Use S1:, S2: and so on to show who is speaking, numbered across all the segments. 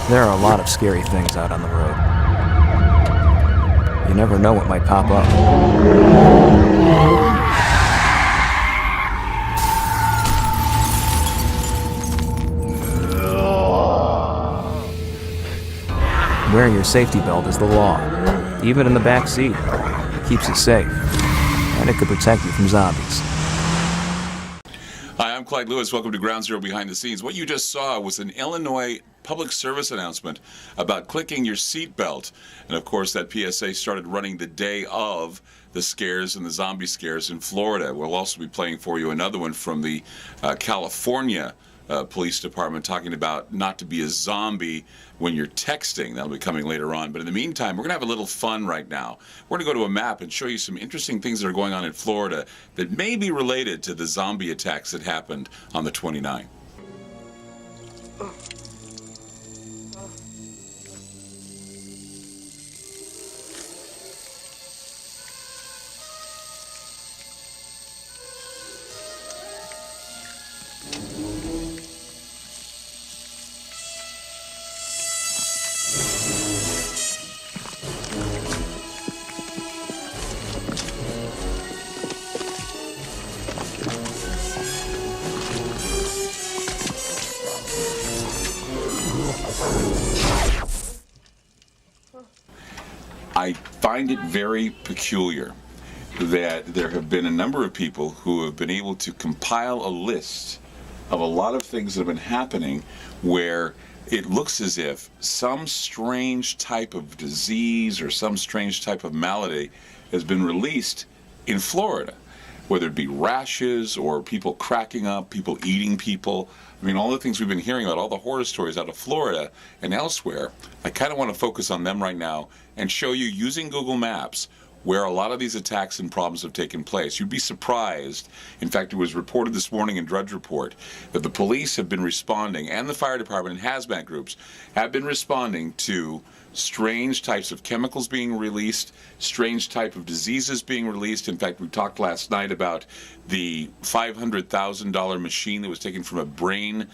S1: There are a lot of scary things out on the road. You never know what might pop up. Wearing your safety belt is the law, even in the back seat. It keeps you safe, and it could protect you from zombies.
S2: Hi, I'm Clyde Lewis. Welcome to Ground Zero Behind the Scenes. What you just saw was an Illinois public service announcement about clicking your seatbelt. And of course, that PSA started running the day of the scares and the zombie scares in Florida. We'll also be playing for you another one from the California Police Department talking about not to be a zombie when you're texting. That'll be coming later on. But in the meantime, we're going to have a little fun right now. We're going to go to a map and show you some interesting things that are going on in Florida that may be related to the zombie attacks that happened on the 29th. I find it very peculiar that there have been a number of people who have been able to compile a list of a lot of things that have been happening where it looks as if some strange type of disease or some strange type of malady has been released in Florida, whether it be rashes or people cracking up, people eating people. I mean, all the things we've been hearing about, all the horror stories out of Florida and elsewhere, I kind of want to focus on them right now and show you, using Google Maps, where a lot of these attacks and problems have taken place. You'd be surprised. In fact, it was reported this morning in Drudge Report that the police have been responding, and the fire department and hazmat groups have been responding to strange types of chemicals being released, strange type of diseases being released. In fact, we talked last night about the $500,000 machine that was taken from a brain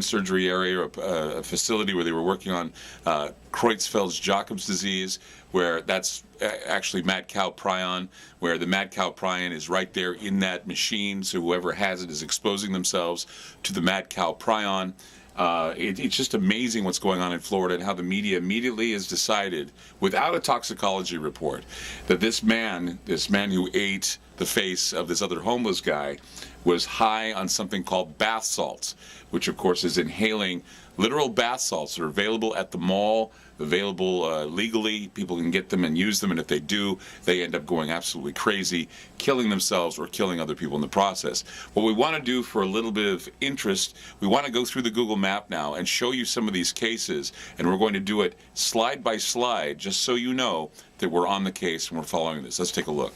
S2: surgery area, or a facility where they were working on Creutzfeldt-Jacobs disease, where that's actually mad cow prion, where the mad cow prion is right there in that machine, so whoever has it is exposing themselves to the mad cow prion. It's just amazing what's going on in Florida and how the media immediately has decided, without a toxicology report, that this man who ate the face of this other homeless guy was high on something called bath salts, which of course is inhaling literal bath salts that are available at the mall, available legally. People can get them and use them, and if they do, they end up going absolutely crazy, killing themselves or killing other people in the process. What we want to do, for a little bit of interest, we want to go through the Google map now and show you some of these cases, and we're going to do it slide by slide, just so you know that we're on the case and we're following this. Let's take a look.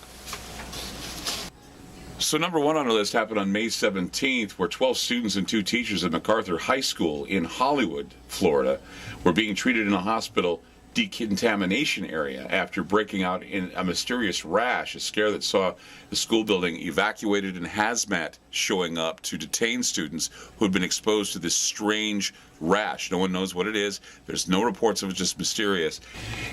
S2: So number one on our list happened on May 17th, where 12 students and 2 teachers at MacArthur High School in Hollywood, Florida, were being treated in a hospital decontamination area after breaking out in a mysterious rash, a scare that saw the school building evacuated and hazmat showing up to detain students who had been exposed to this strange rash. No one knows what it is. There's no reports of it, just mysterious.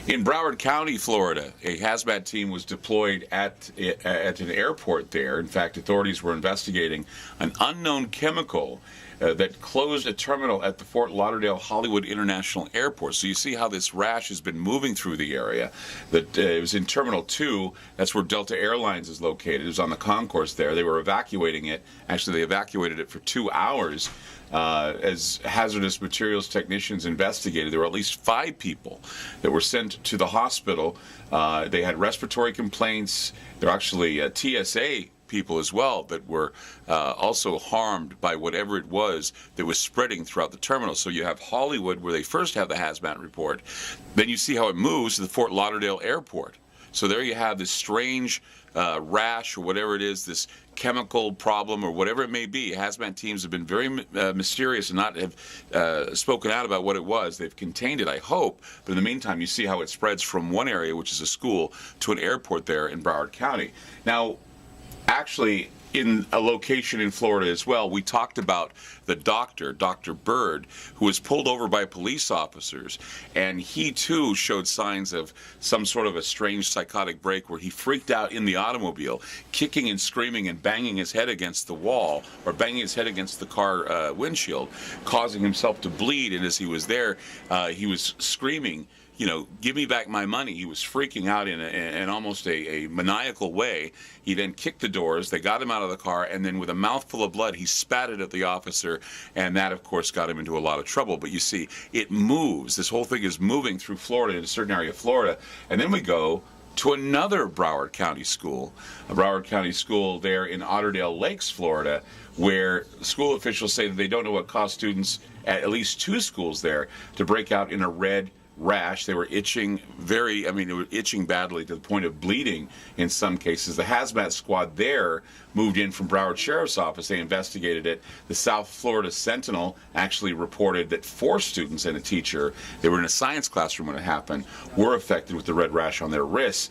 S2: In Broward County, Florida, a hazmat team was deployed at an airport there. In fact, authorities were investigating an unknown chemical that closed a terminal at the Fort Lauderdale Hollywood International Airport. So you see how this rash has been moving through the area. That it was in Terminal 2. That's where Delta Airlines is located. It was on the concourse there. They were evacuating it. Actually, they evacuated it for 2 hours. As hazardous materials technicians investigated, there were at least 5 people that were sent to the hospital. They had respiratory complaints. There were actually TSA people as well that were also harmed by whatever it was that was spreading throughout the terminal. So you have Hollywood, where they first have the hazmat report. Then you see how it moves to the Fort Lauderdale Airport. So there you have this strange rash, or whatever it is, this chemical problem or whatever it may be. Hazmat teams have been very mysterious and not have spoken out about what it was. They've contained it, I hope. But in the meantime, you see how it spreads from one area, which is a school, to an airport there in Broward County. Now, actually, in a location in Florida as well. We talked about the doctor, Dr. Bird, who was pulled over by police officers, and he too showed signs of some sort of a strange psychotic break where he freaked out in the automobile, kicking and screaming and banging his head against the wall or banging his head against the car windshield, causing himself to bleed. And as he was there, he was screaming, you know, give me back my money. He was freaking out in almost a maniacal way. He then kicked the doors. They got him out of the car, and then with a mouthful of blood, he spat it at the officer, and that, of course, got him into a lot of trouble. But you see, it moves. This whole thing is moving through Florida, in a certain area of Florida, and then we go to another Broward County school, a Broward County school there in Otterdale Lakes, Florida, where school officials say that they don't know what caused students at least 2 schools there to break out in a red rash. They were itching they were itching badly to the point of bleeding in some cases. The hazmat squad there moved in from Broward Sheriff's Office. They investigated it. The South Florida Sentinel actually reported that 4 students and a teacher, they were in a science classroom when it happened, were affected with the red rash on their wrists.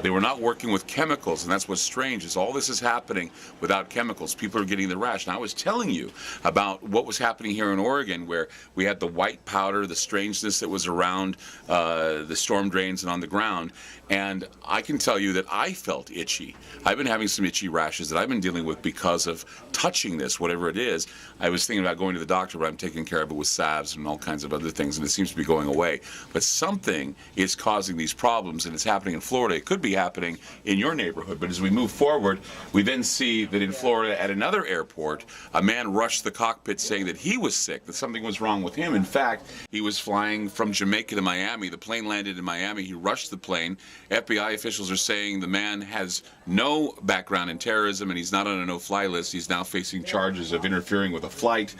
S2: They were not working with chemicals, and that's what's strange, is all this is happening without chemicals. People are getting the rash. Now, I was telling you about what was happening here in Oregon, where we had the white powder, the strangeness that was around the storm drains and on the ground, and I can tell you that I felt itchy. I've been having some itchy rashes that I've been dealing with because of touching this, whatever it is. I was thinking about going to the doctor, but I'm taking care of it with salves and all kinds of other things, and it seems to be going away. But something is causing these problems, and it's happening in Florida. It could be happening in your neighborhood, but as we move forward, we then see that in Florida, at another airport, a man rushed the cockpit saying that he was sick, that something was wrong with him. In fact, he was flying from Jamaica to Miami. The plane landed in Miami. He rushed the plane. FBI officials are saying the man has no background in terrorism, and he's not on a no-fly list. He's now facing charges of interfering with a flight.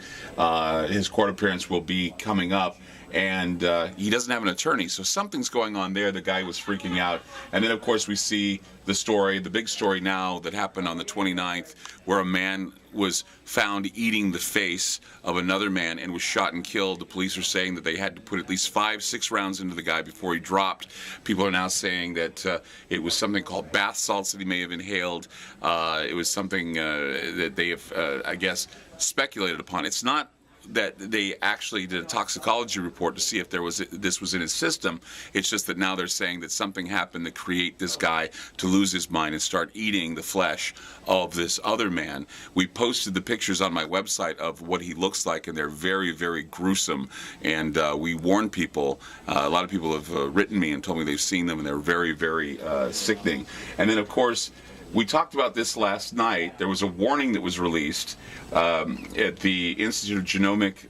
S2: His court appearance will be coming up, and he doesn't have an attorney, so something's going on there. The guy was freaking out. And then, of course, we see the story, the big story now that happened on the 29th, where a man was found eating the face of another man and was shot and killed. The police are saying that they had to put at least 5-6 rounds into the guy before he dropped. People are now saying that it was something called bath salts that he may have inhaled. It was something that they have, I guess, speculated upon. It's not that they actually did a toxicology report to see if this was in his system. It's just that now they're saying that something happened to create this guy to lose his mind and start eating the flesh of this other man. We posted the pictures on my website of what he looks like, and they're very, very gruesome. And we warn people. A lot of people have written me and told me they've seen them, and they're very, very sickening. And then, of course, we talked about this last night. There was a warning that was released at the Institute of Genomic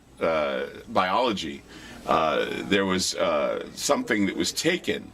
S2: Biology. There was something that was taken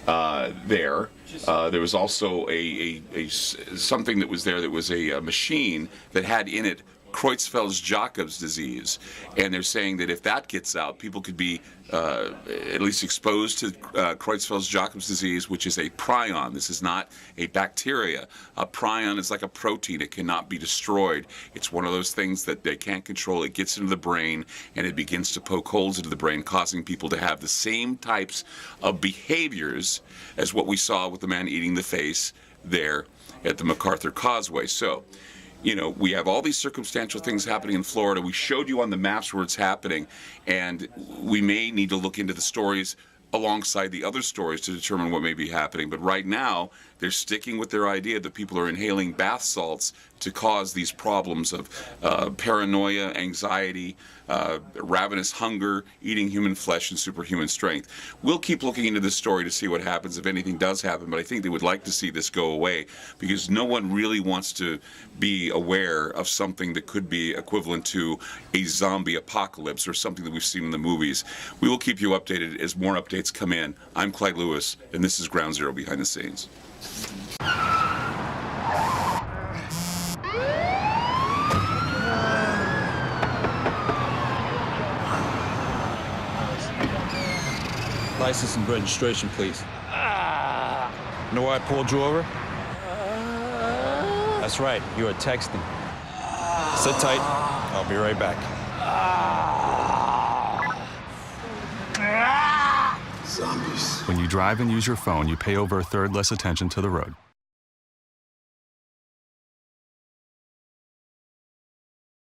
S2: there. There was also something that was there that was a machine that had in it Creutzfeldt-Jakob's disease, and they're saying that if that gets out, people could be at least exposed to Creutzfeldt-Jakob's disease, which is a prion. This is not a bacteria. A prion is like a protein. It cannot be destroyed. It's one of those things that they can't control. It gets into the brain, and it begins to poke holes into the brain, causing people to have the same types of behaviors as what we saw with the man eating the face there at the MacArthur Causeway. So, you know, we have all these circumstantial things happening in Florida. We showed you on the maps where it's happening, and we may need to look into the stories alongside the other stories to determine what may be happening. But right now, they're sticking with their idea that people are inhaling bath salts to cause these problems of paranoia, anxiety, ravenous hunger, eating human flesh, and superhuman strength. We'll keep looking into this story to see what happens if anything does happen, but I think they would like to see this go away because no one really wants to be aware of something that could be equivalent to a zombie apocalypse or something that we've seen in the movies. We will keep you updated as more updates come in. I'm Clyde Lewis, and this is Ground Zero Behind the Scenes.
S3: License and registration, please. Know why I pulled you over? That's right, you were texting. Sit tight, I'll be right back.
S4: Zombies.
S5: When you drive and use your phone, you pay over a third less attention to the road.